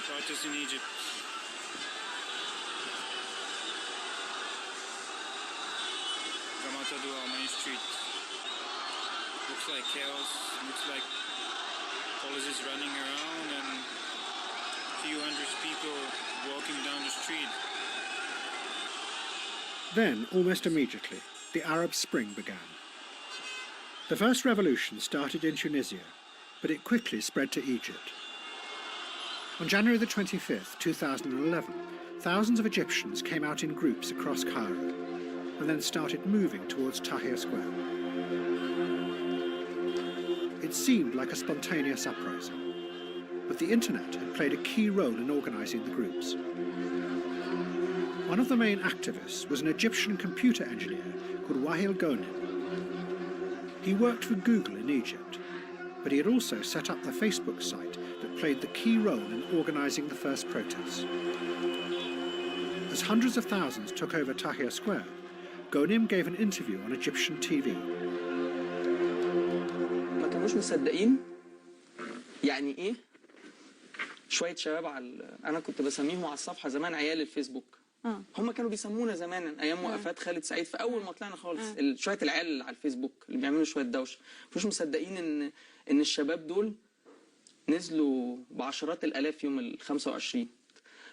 Protests in Egypt. Ramat Adwa, main street. Looks like chaos. Looks like police running around and a few hundred people walking down the street. Then, almost immediately, the Arab Spring began. The first revolution started in Tunisia, but it quickly spread to Egypt. On January the 25th, 2011, thousands of Egyptians came out in groups across Cairo and then started moving towards Tahrir Square. It seemed like a spontaneous uprising, but the internet had played a key role in organising the groups. One of the main activists was an Egyptian computer engineer called Wael Ghonim. He worked for Google in Egypt, but he had also set up the Facebook site that played the key role in organising the first protests. As hundreds of thousands took over Tahrir Square, Ghonim gave an interview on Egyptian TV. ما كانوش مصدقين يعني ايه شويه شباب انا كنت بسميهم على الصفحه زمان عيال الفيسبوك. هم كانوا بيسمونا زمان ايام وقفات خالد سعيد في اول ما طلعنا خالص شويه العيال اللي على الفيسبوك اللي بيعملوا شويه دوشه مش مصدقين ان الشباب دول نزلوا بعشرات الالاف يوم ال 25.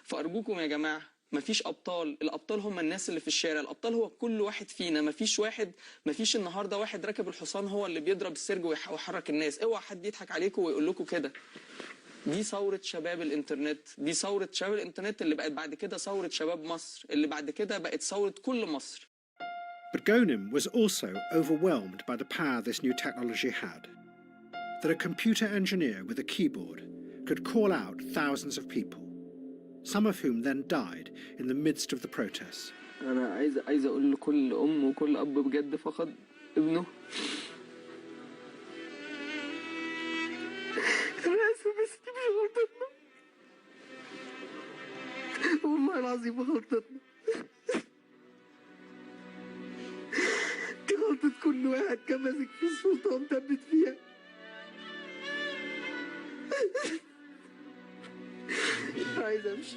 فارجوكم يا جماعه مفيش ابطال، الابطال هم الناس اللي في الشارع، الابطال هو كل واحد فينا. مفيش النهارده واحد راكب الحصان هو اللي بيضرب السرج ويحرك الناس. اوعى حد يضحك عليكم ويقول لكم كده. دي ثورة شباب الانترنت، دي ثورة شباب الانترنت اللي بقت بعد كده ثورة شباب مصر، اللي بعد كده بقت ثورة كل مصر. But Ghonim was also overwhelmed by the power this new technology had. That a computer engineer with a keyboard could call out thousands of people, some of whom then died in the midst of the protests. أنا عايز أقول لكل أم وكل أب بجد فقد ابنه. أنا آسف بس دي مش غلطتنا. والله العظيم غلطتنا. دي غلطة كل واحد كان ماسك في السلطة ومثبت فيها. عايز أمشي.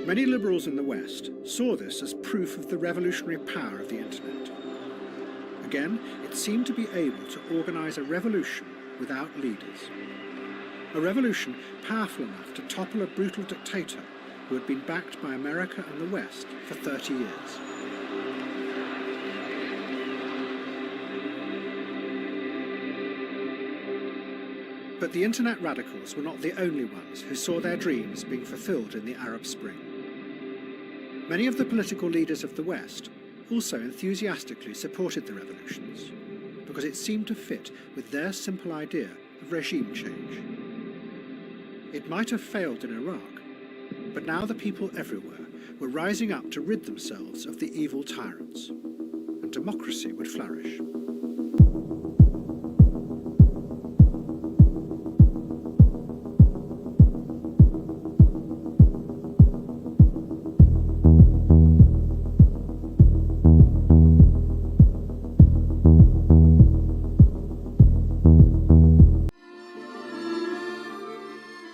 Many liberals in the West saw this as proof of the revolutionary power of the internet. Again, it seemed to be able to organise a revolution without leaders. A revolution powerful enough to topple a brutal dictator who had been backed by America and the West for 30 years. But the internet radicals were not the only ones who saw their dreams being fulfilled in the Arab Spring. Many of the political leaders of the West also enthusiastically supported the revolutions because it seemed to fit with their simple idea of regime change. It might have failed in Iraq, but now the people everywhere were rising up to rid themselves of the evil tyrants, and democracy would flourish.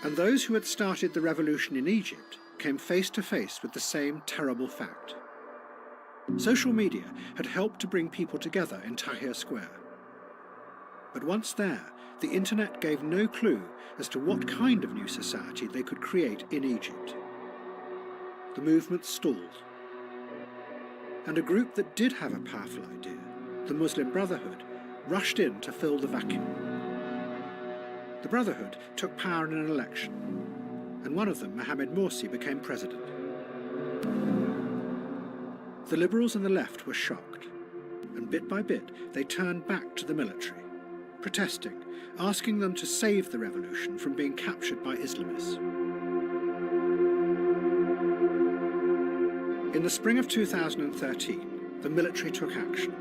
And those who had started the revolution in Egypt came face to face with the same terrible fact. Social media had helped to bring people together in Tahrir Square. But once there, the internet gave no clue as to what kind of new society they could create in Egypt. The movement stalled. And a group that did have a powerful idea, the Muslim Brotherhood, rushed in to fill the vacuum. The Brotherhood took power in an election, and one of them, Mohamed Morsi, became president. The liberals and the left were shocked, and bit by bit they turned back to the military, protesting, asking them to save the revolution from being captured by Islamists. In the spring of 2013, the military took action.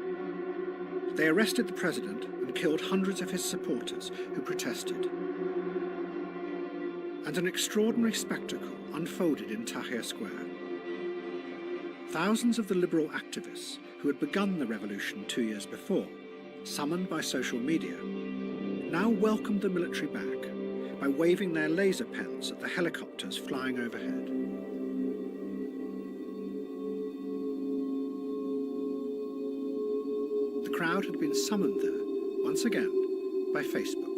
They arrested the president and killed hundreds of his supporters who protested. And an extraordinary spectacle unfolded in Tahrir Square. Thousands of the liberal activists who had begun the revolution 2 years before summoned by social media, now welcomed the military back by waving their laser pens at the helicopters flying overhead. The crowd had been summoned there, once again, by Facebook.